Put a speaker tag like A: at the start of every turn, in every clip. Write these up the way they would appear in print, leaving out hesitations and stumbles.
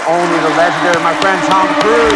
A: only the legendary, my friend Tom Cruise.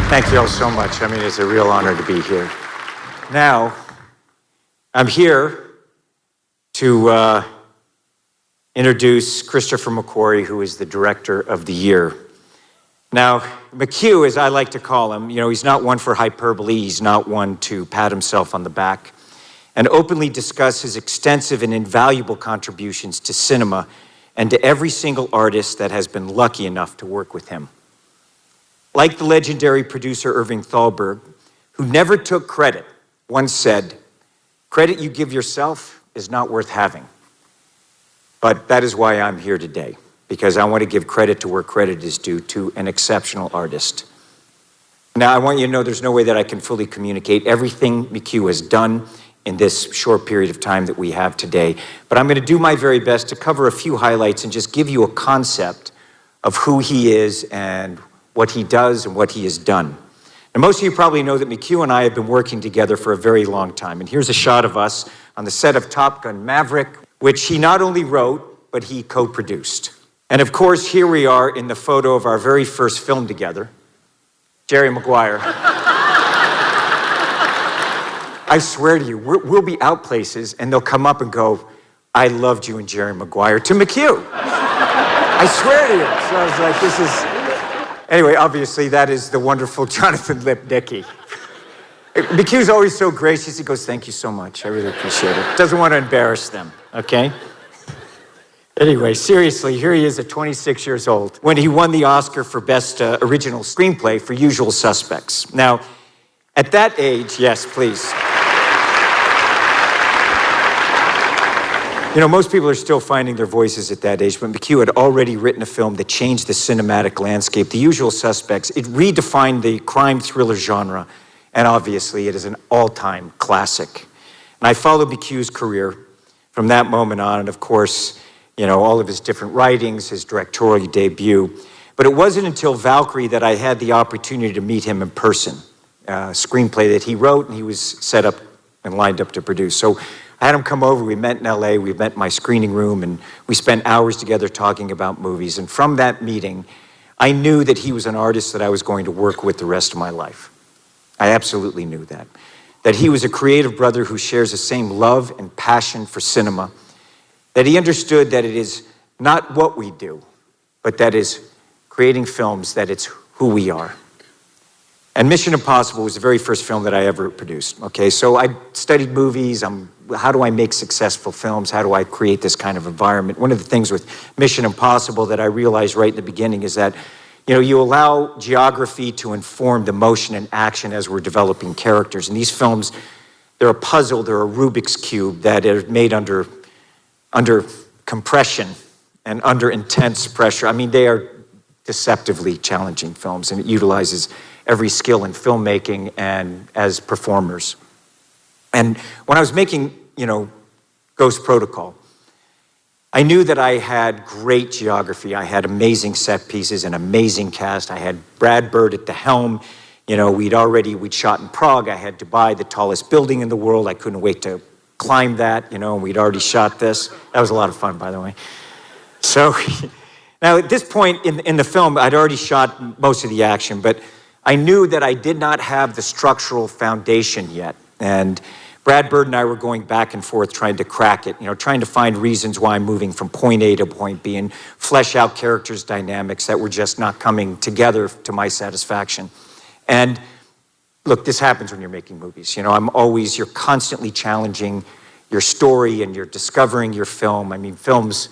A: Thank you all so much. I mean, it's a real honor to be here. Now, I'm here to introduce Christopher McQuarrie, who is the Director of the Year. Now, McQ, as I like to call him, he's not one for hyperbole, he's not one to pat himself on the back, and openly discuss his extensive and invaluable contributions to cinema and to every single artist that has been lucky enough to work with him. Like the legendary producer Irving Thalberg, who never took credit, once said, "Credit you give yourself is not worth having." But that is why I'm here today, because I want to give credit to where credit is due, to an exceptional artist. Now, I want you to know there's no way that I can fully communicate everything McQ has done in this short period of time that we have today, but I'm going to do my very best to cover a few highlights and just give you a concept of who he is and what he does and what he has done. Now, most of you probably know that McQ and I have been working together for a very long time, and here's a shot of us on the set of Top Gun Maverick, which he not only wrote, but he co-produced. And of course, here we are in the photo of our very first film together, Jerry Maguire. I swear to you, we'll be out places and they'll come up and go, "I loved you and Jerry Maguire," to McQ. I swear to you. So I was like, this is... Anyway, obviously, that is the wonderful Jonathan Lipnicki. McQ's always so gracious. He goes, "Thank you so much. I really appreciate it." Doesn't want to embarrass them, okay? Anyway, seriously, here he is at 26 years old when he won the Oscar for Best Original Screenplay for Usual Suspects. Now, at that age, yes, please. Most people are still finding their voices at that age, but McQ had already written a film that changed the cinematic landscape. The Usual Suspects, it redefined the crime thriller genre, and obviously it is an all-time classic. And I followed McQ's career from that moment on, and of course, all of his different writings, his directorial debut. But it wasn't until Valkyrie that I had the opportunity to meet him in person, a screenplay that he wrote and he was set up and lined up to produce. So I had him come over, we met in LA, we met in my screening room, and we spent hours together talking about movies. And from that meeting, I knew that he was an artist that I was going to work with the rest of my life. I absolutely knew that. That he was a creative brother who shares the same love and passion for cinema. That he understood that it is not what we do, but that is creating films, that it's who we are. And Mission Impossible was the very first film that I ever produced, okay? So I studied movies, how do I make successful films? How do I create this kind of environment? One of the things with Mission Impossible that I realized right in the beginning is that, you allow geography to inform the motion and action as we're developing characters. And these films, they're a puzzle, they're a Rubik's Cube that are made under compression and under intense pressure. I mean, they are deceptively challenging films, and it utilizes every skill in filmmaking and as performers. And when I was making, Ghost Protocol, I knew that I had great geography. I had amazing set pieces, an amazing cast. I had Brad Bird at the helm. We'd shot in Prague. I had Dubai, the tallest building in the world. I couldn't wait to climb that, and we'd already shot this. That was a lot of fun, by the way. So now at this point in the film, I'd already shot most of the action, but I knew that I did not have the structural foundation yet. And Brad Bird and I were going back and forth trying to crack it, trying to find reasons why I'm moving from point A to point B and flesh out characters' dynamics that were just not coming together to my satisfaction. And look, this happens when you're making movies. You're constantly challenging your story and you're discovering your film. I mean, films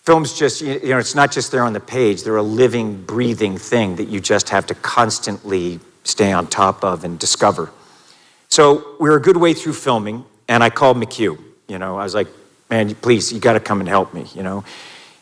A: just, it's not just there on the page. They're a living, breathing thing that you just have to constantly stay on top of and discover. So we were a good way through filming, and I called McQ. I was like, "Man, please, you got to come and help me."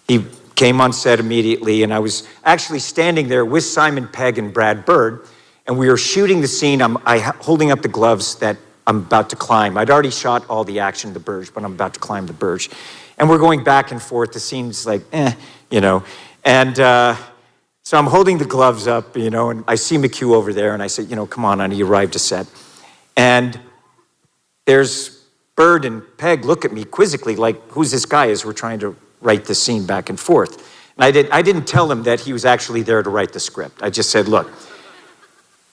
A: He came on set immediately, and I was actually standing there with Simon Pegg and Brad Bird, and we were shooting the scene. I'm holding up the gloves that I'm about to climb. I'd already shot all the action of the Burj, but I'm about to climb the Burj. And we're going back and forth. The scene's like, And so I'm holding the gloves up, and I see McQ over there, and I said, "Come on, honey, you arrived to set." And there's Bird and Peg look at me quizzically like, who's this guy, as we're trying to write the scene back and forth. And I didn't tell him that he was actually there to write the script. I just said, look,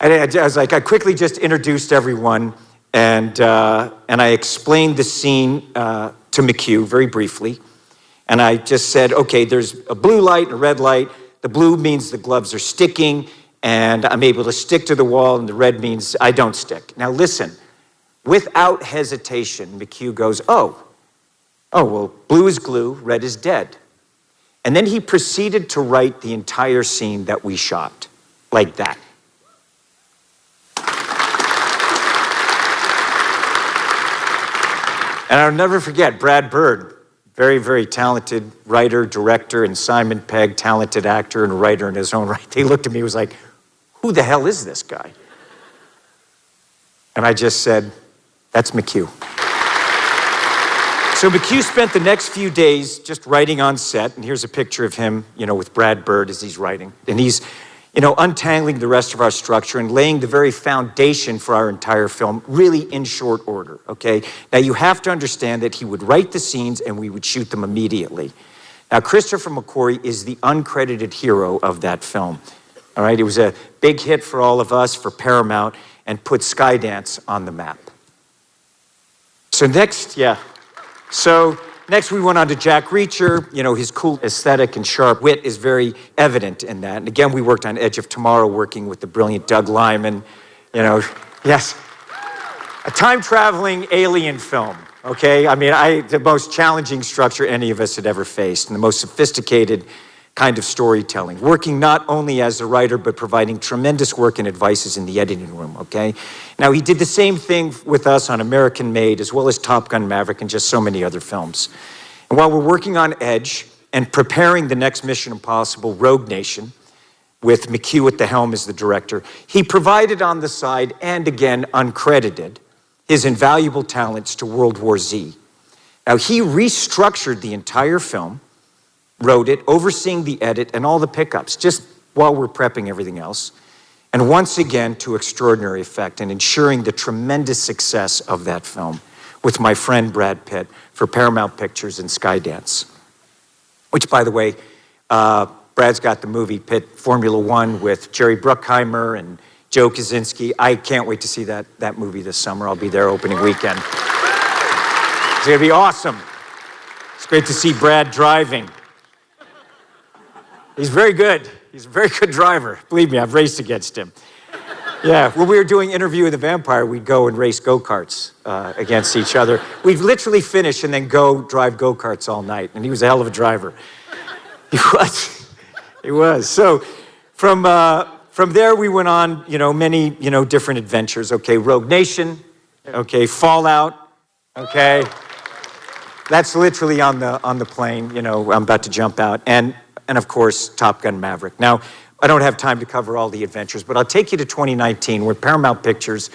A: I was like, I quickly just introduced everyone, and I explained the scene to McHugh very briefly. And I just said, okay, there's a blue light and a red light. The blue means the gloves are sticking, and I'm able to stick to the wall, and the red means I don't stick. Now listen, without hesitation, McHugh goes, oh, well, blue is glue, red is dead. And then he proceeded to write the entire scene that we shot, like that. And I'll never forget Brad Bird, very, very talented writer, director, and Simon Pegg, talented actor and writer in his own right. They looked at me and was like, who the hell is this guy? And I just said, that's McHugh. So McHugh spent the next few days just writing on set, and here's a picture of him, with Brad Bird as he's writing. And he's, untangling the rest of our structure and laying the very foundation for our entire film, really in short order, okay? Now, you have to understand that he would write the scenes and we would shoot them immediately. Now, Christopher McQuarrie is the uncredited hero of that film, all right? It was a big hit for all of us, for Paramount, and put Skydance on the map. So next we went on to Jack Reacher. His cool aesthetic and sharp wit is very evident in that. And again, we worked on Edge of Tomorrow, working with the brilliant Doug Liman. Yes, a time-traveling alien film, okay? The most challenging structure any of us had ever faced, and the most sophisticated kind of storytelling, working not only as a writer, but providing tremendous work and advices in the editing room, okay? Now, he did the same thing with us on American Made, as well as Top Gun Maverick, and just so many other films. And while we're working on Edge and preparing the next Mission Impossible, Rogue Nation, with McHugh at the helm as the director, he provided on the side, and again, uncredited, his invaluable talents to World War Z. Now, he restructured the entire film, wrote it, overseeing the edit and all the pickups, just while we're prepping everything else. And once again, to extraordinary effect and ensuring the tremendous success of that film with my friend Brad Pitt for Paramount Pictures and Skydance. Which, by the way, Brad's got the movie Pitt Formula One with Jerry Bruckheimer and Joe Kosinski. I can't wait to see that movie this summer. I'll be there opening weekend. It's gonna be awesome. It's great to see Brad driving. He's very good. He's a very good driver. Believe me, I've raced against him. Yeah, when we were doing Interview with the Vampire, we'd go and race go-karts against each other. We'd literally finish and then go drive go-karts all night, and he was a hell of a driver. He was. He was. So from there, we went on, many, different adventures. Okay, Rogue Nation. Okay, Fallout. Okay, that's literally on the plane. I'm about to jump out, and of course, Top Gun Maverick. Now, I don't have time to cover all the adventures, but I'll take you to 2019, where Paramount Pictures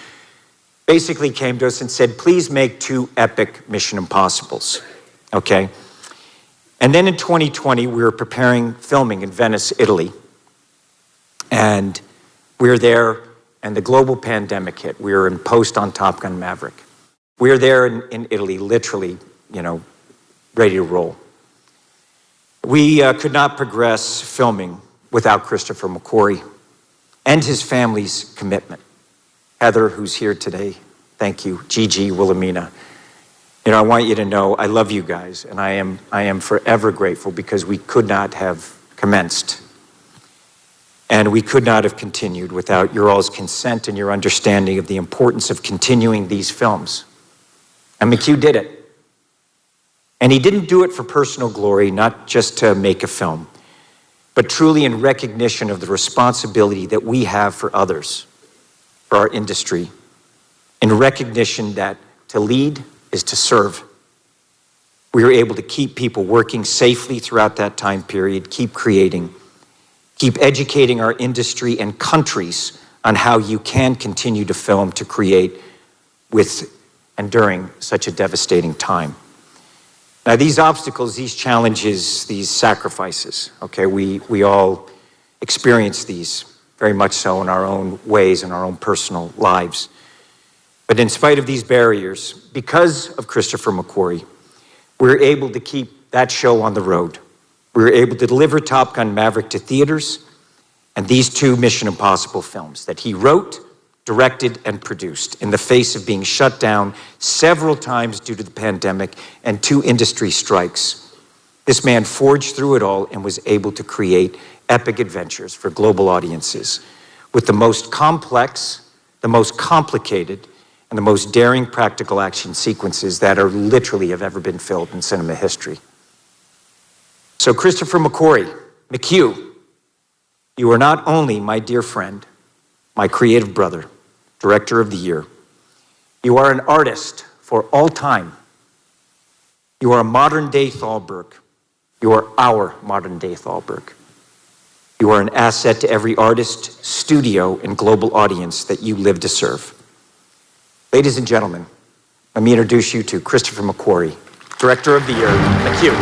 A: basically came to us and said, please make 2 epic Mission Impossibles, okay? And then in 2020, we were preparing filming in Venice, Italy. And we were there, and the global pandemic hit. We were in post on Top Gun Maverick. We were there in Italy, literally, ready to roll. We could not progress filming without Christopher McQuarrie and his family's commitment. Heather, who's here today, thank you. Gigi, Wilhelmina. I want you to know I love you guys, and I am forever grateful, because we could not have commenced, and we could not have continued without your all's consent and your understanding of the importance of continuing these films. And McHugh did it. And he didn't do it for personal glory, not just to make a film, but truly in recognition of the responsibility that we have for others, for our industry, in recognition that to lead is to serve. We were able to keep people working safely throughout that time period, keep creating, keep educating our industry and countries on how you can continue to film, to create with and during such a devastating time. Now, these obstacles, these challenges, these sacrifices, okay, we all experience these very much so in our own ways, in our own personal lives. But in spite of these barriers, because of Christopher McQuarrie, we were able to keep that show on the road. We were able to deliver Top Gun: Maverick to theaters and these two Mission Impossible films that he wrote, directed, and produced in the face of being shut down several times due to the pandemic and 2 industry strikes. This man forged through it all and was able to create epic adventures for global audiences with the most complex, the most complicated, and the most daring practical action sequences that are literally have ever been filmed in cinema history. So Christopher McQuarrie, McHugh, you are not only my dear friend, my creative brother, Director of the Year, you are an artist for all time. You are a modern-day Thalberg. You are our modern-day Thalberg. You are an asset to every artist, studio, and global audience that you live to serve. Ladies and gentlemen, let me introduce you to Christopher McQuarrie, Director of the Year. Thank you.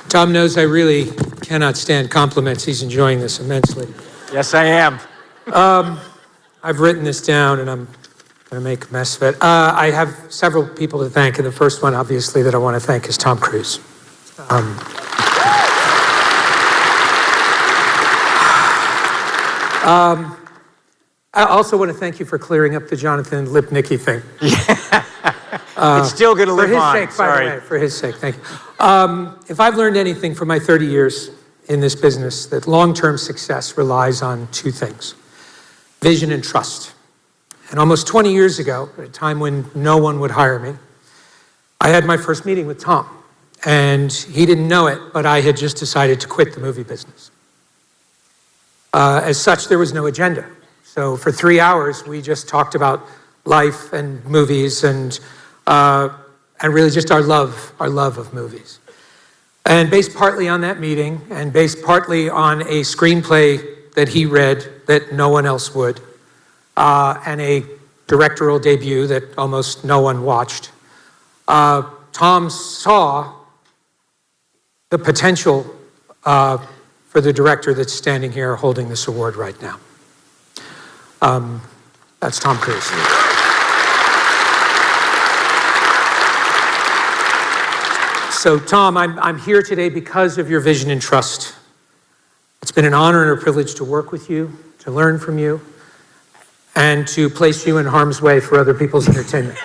B: Tom knows I really cannot stand compliments. He's enjoying this immensely.
A: Yes, I am.
B: I've written this down, and I'm going to make a mess of it. I have several people to thank, and the first one, obviously, that I want to thank is Tom Cruise. I also want to thank you for clearing up the Jonathan Lipnicki thing.
A: It's still going to live on.
B: For his sake, by the way, for his sake, thank you. If I've learned anything from my 30 years in this business, that long-term success relies on 2 things: vision and trust. And almost 20 years ago, at a time when no one would hire me, I had my first meeting with Tom. And he didn't know it, but I had just decided to quit the movie business. As such, there was no agenda. So for 3 hours, we just talked about life and movies and really just our love of movies. And based partly on that meeting and based partly on a screenplay that he read that no one else would, and a directorial debut that almost no one watched, Tom saw the potential for the director that's standing here holding this award right now. That's Tom Cruise. So Tom, I'm here today because of your vision and trust. It's been an honor and a privilege to work with you, to learn from you, and to place you in harm's way for other people's entertainment.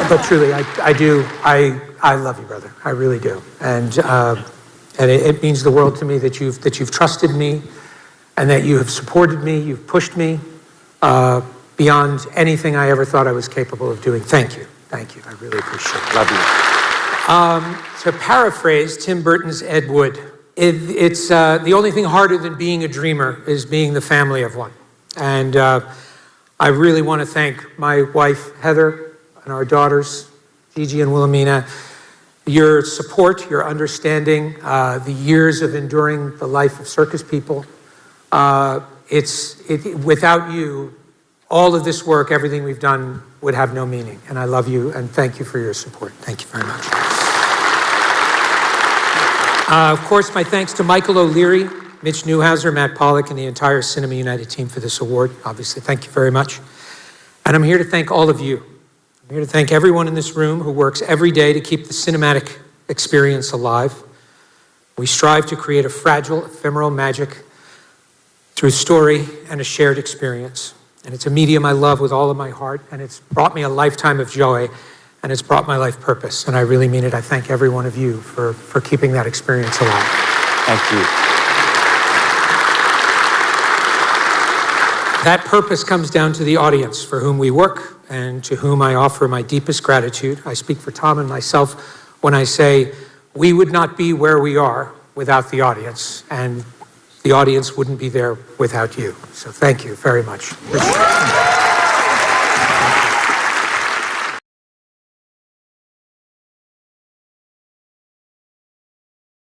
B: But truly, I love you, brother. I really do. And it means the world to me that you've trusted me and that you have supported me, you've pushed me beyond anything I ever thought I was capable of doing. Thank you. Thank you. I really appreciate it.
A: Love you.
B: To paraphrase Tim Burton's Ed Wood, it's the only thing harder than being a dreamer is being the family of one. And I really want to thank my wife, Heather, and our daughters, Gigi and Wilhelmina. Your support, your understanding, the years of enduring the life of circus people. Without you, all of this work, everything we've done would have no meaning. And I love you and thank you for your support. Thank you very much. Of course, my thanks to Michael O'Leary, Mitch Newhouser, Matt Pollack, and the entire Cinema United team for this award. Obviously, thank you very much. And I'm here to thank all of you. I'm here to thank everyone in this room who works every day to keep the cinematic experience alive. We strive to create a fragile, ephemeral magic through story and a shared experience. And it's a medium I love with all of my heart, and it's brought me a lifetime of joy, and it's brought my life purpose. And I really mean it. I thank every one of you for keeping that experience alive.
A: Thank you.
B: That purpose comes down to the audience for whom we work and to whom I offer my deepest gratitude. I speak for Tom and myself when I say we would not be where we are without the audience. And the audience wouldn't be there without you. So thank you very much. Appreciate it.